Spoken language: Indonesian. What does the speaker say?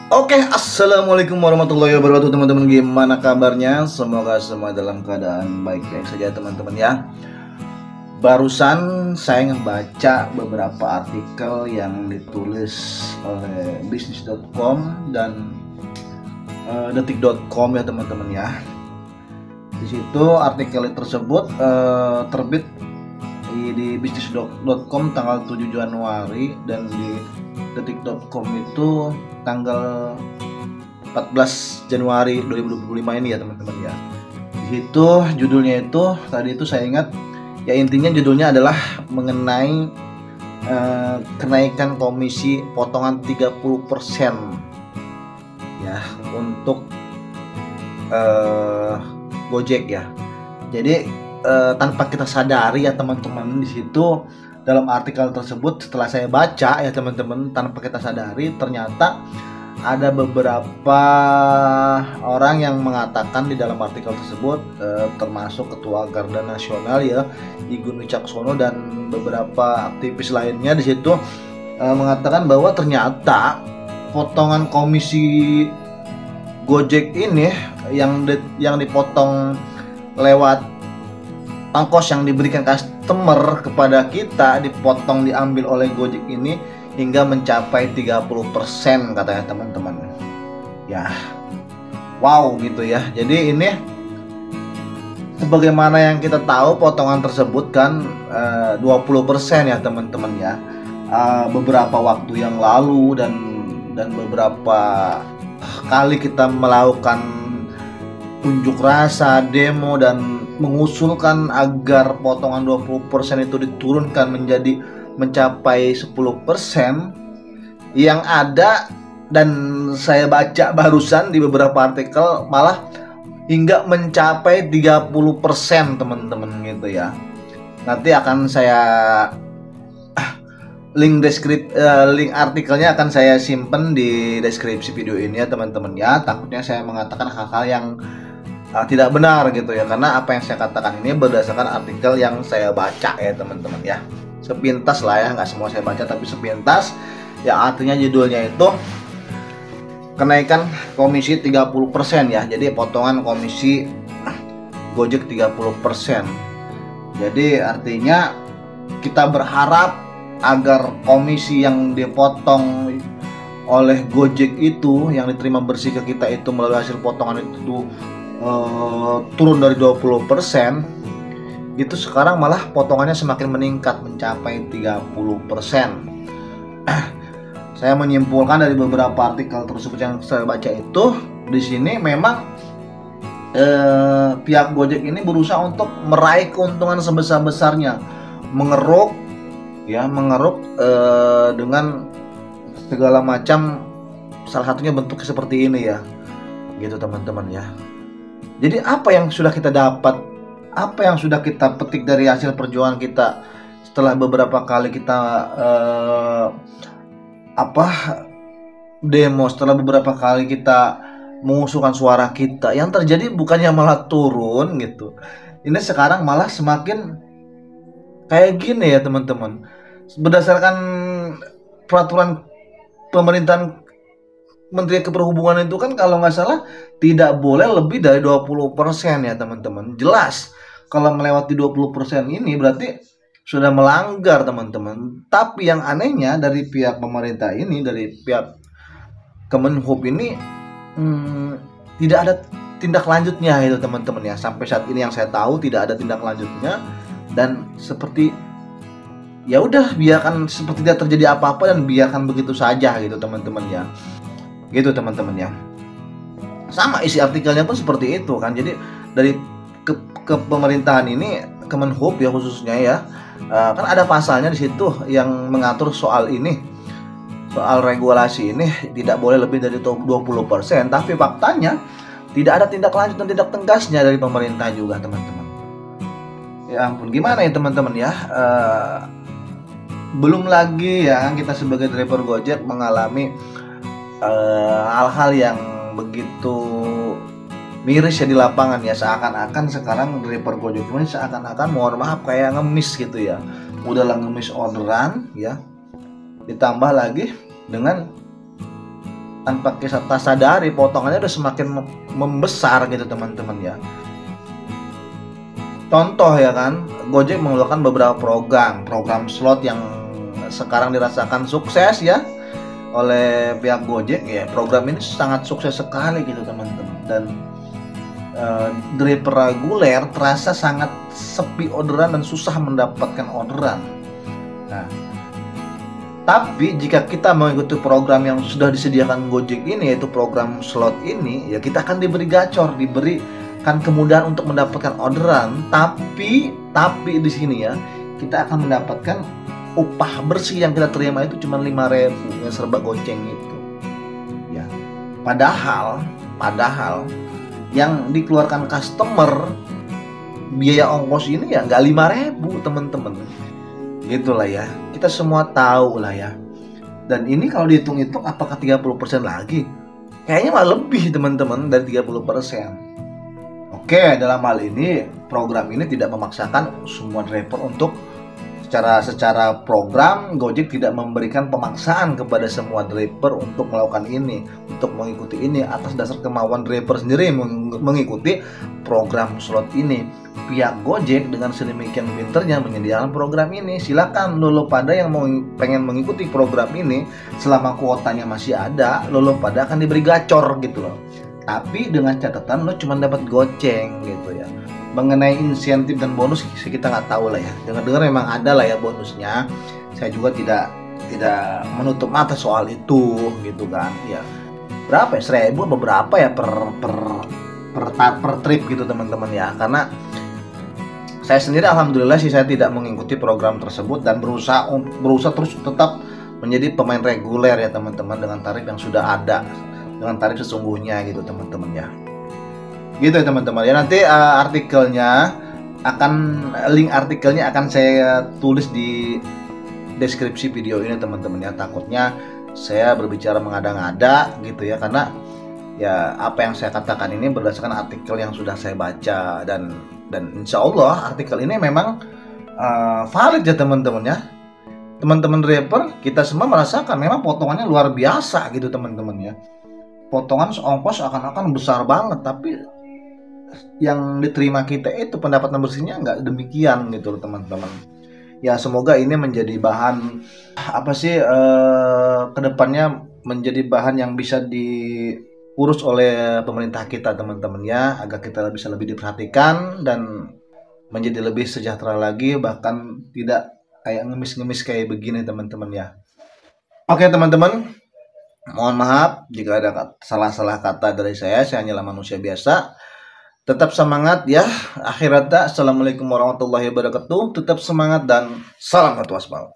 Oke, assalamualaikum warahmatullahi wabarakatuh teman-teman. Gimana kabarnya? Semoga semua dalam keadaan baik-baik saja teman-teman ya. Barusan saya ngebaca beberapa artikel yang ditulis oleh bisnis.com dan detik.com ya teman-teman ya. Di situ artikel tersebut terbit di bisnis.com tanggal 7 Januari dan di detik.com itu tanggal 14 Januari 2025 ini ya teman-teman ya. Di situ judulnya itu tadi itu saya ingat ya, intinya judulnya adalah mengenai kenaikan komisi potongan 30% ya untuk Gojek ya. Jadi tanpa kita sadari ya teman-teman, di situ dalam artikel tersebut setelah saya baca ya teman-teman, tanpa kita sadari ternyata ada beberapa orang yang mengatakan di dalam artikel tersebut termasuk Ketua Garda Nasional ya Igun Wicaksono dan beberapa aktivis lainnya di situ mengatakan bahwa ternyata potongan komisi Gojek ini yang dipotong lewat ongkos yang diberikan customer kepada kita dipotong diambil oleh Gojek ini hingga mencapai 30% katanya teman-teman. Ya, wow gitu ya. Jadi ini sebagaimana yang kita tahu potongan tersebut kan 20% ya teman-teman ya. Beberapa waktu yang lalu dan beberapa kali kita melakukan unjuk rasa, demo dan mengusulkan agar potongan 20% itu diturunkan mencapai 10%. Yang ada dan saya baca barusan di beberapa artikel malah hingga mencapai 30% teman-teman gitu ya. Nanti akan saya link artikelnya akan saya simpen di deskripsi video ini ya teman-teman ya. Takutnya saya mengatakan hal-hal yang tidak benar gitu ya, karena apa yang saya katakan ini berdasarkan artikel yang saya baca ya teman-teman ya, sepintas lah ya, nggak semua saya baca tapi sepintas ya. Artinya judulnya itu kenaikan komisi 30% ya, jadi potongan komisi Gojek 30%. Jadi artinya kita berharap agar komisi yang dipotong oleh Gojek itu yang diterima bersih ke kita itu melalui hasil potongan itu turun dari 20%, itu sekarang malah potongannya semakin meningkat mencapai 30%. Saya menyimpulkan dari beberapa artikel tersebut yang saya baca itu, di sini memang pihak Gojek ini berusaha untuk meraih keuntungan sebesar-besarnya, mengeruk dengan segala macam, salah satunya bentuknya seperti ini ya, gitu teman-teman ya. Jadi apa yang sudah kita dapat, apa yang sudah kita petik dari hasil perjuangan kita setelah beberapa kali kita demo, setelah beberapa kali kita mengusulkan suara kita, yang terjadi bukannya malah turun gitu. Ini sekarang malah semakin kayak gini ya teman-teman. Berdasarkan peraturan pemerintahan Menteri Perhubungan itu kan kalau nggak salah tidak boleh lebih dari 20% ya teman-teman. Jelas kalau melewati 20% ini berarti sudah melanggar teman-teman. Tapi yang anehnya dari pihak pemerintah ini, dari pihak Kemenhub ini tidak ada tindak lanjutnya itu teman-teman ya. Sampai saat ini yang saya tahu tidak ada tindak lanjutnya, dan seperti ya udah biarkan seperti tidak terjadi apa-apa dan biarkan begitu saja gitu teman-teman ya. Gitu teman-teman ya. Sama isi artikelnya pun seperti itu kan. Jadi dari ke pemerintahan ini, Kemenhub ya khususnya ya, kan ada pasalnya di situ yang mengatur soal ini, soal regulasi ini tidak boleh lebih dari 20%. Tapi faktanya tidak ada tindak lanjut dan tindak tegasnya dari pemerintah juga teman-teman. Ya ampun, gimana ya teman-teman ya. Belum lagi ya kita sebagai driver Gojek mengalami hal-hal yang begitu miris ya di lapangan ya. Seakan-akan sekarang driver Gojek ini seakan-akan, mohon maaf, kayak ngemis gitu ya. Udahlah ngemis orderan ya, ditambah lagi dengan tanpa kita sadari potongannya udah semakin membesar gitu teman-teman ya. Contoh ya kan, Gojek mengeluarkan beberapa program slot yang sekarang dirasakan sukses ya oleh pihak Gojek ya. Program ini sangat sukses sekali gitu teman-teman, dan driver reguler terasa sangat sepi orderan dan susah mendapatkan orderan. Nah, tapi jika kita mengikuti program yang sudah disediakan Gojek ini, yaitu program slot ini, ya kita akan diberi gacor, diberikan kemudahan untuk mendapatkan orderan. Tapi di sini ya, kita akan mendapatkan upah bersih yang kita terima itu cuma 5.000 yang serba goceng itu. Ya. Padahal yang dikeluarkan customer biaya ongkos ini ya nggak 5.000 teman-teman. Gitulah ya, kita semua tahu lah ya. Dan ini kalau dihitung-hitung apakah 30% lagi? Kayaknya malah lebih teman-teman dari 30%. Oke, dalam hal ini program ini tidak memaksakan semua driver untuk secara program. Gojek tidak memberikan pemaksaan kepada semua driver untuk melakukan ini, untuk mengikuti ini atas dasar kemauan driver sendiri mengikuti program slot ini. Pihak Gojek dengan sedemikian pinternya menyediakan program ini. Silakan lo pada yang pengen mengikuti program ini, selama kuotanya masih ada, lo pada akan diberi gacor gitu loh. Tapi dengan catatan lo cuma dapat goceng gitu ya. Mengenai insentif dan bonus kita nggak tahu lah ya. Dengar-dengar memang ada lah ya bonusnya. Saya juga tidak menutup mata soal itu gitu kan. Ya berapa ya, 1.000 atau berapa ya per trip gitu teman-teman ya. Karena saya sendiri alhamdulillah sih saya tidak mengikuti program tersebut dan berusaha terus tetap menjadi pemain reguler ya teman-teman, dengan tarif yang sudah ada, dengan tarif sesungguhnya gitu teman-teman ya. Gitu ya teman-teman ya. Nanti link artikelnya akan saya tulis di deskripsi video ini teman-teman ya. Takutnya saya berbicara mengada-ngada gitu ya, karena ya apa yang saya katakan ini berdasarkan artikel yang sudah saya baca, dan insya Allah artikel ini memang valid ya teman-teman ya. Teman-teman driver kita semua merasakan memang potongannya luar biasa gitu teman-teman ya. Potongan ongkos akan besar banget, tapi yang diterima kita itu pendapatan bersihnya nggak demikian gitu loh teman-teman. Ya semoga ini menjadi bahan kedepannya menjadi bahan yang bisa diurus oleh pemerintah kita teman-teman ya, agar kita bisa lebih diperhatikan dan menjadi lebih sejahtera lagi, bahkan tidak kayak ngemis-ngemis kayak begini teman-teman ya. Oke teman-teman, mohon maaf jika ada salah-salah kata dari saya hanyalah manusia biasa. Tetap semangat ya akhirata. Assalamualaikum warahmatullahi wabarakatuh. Tetap semangat dan salam satu aspal.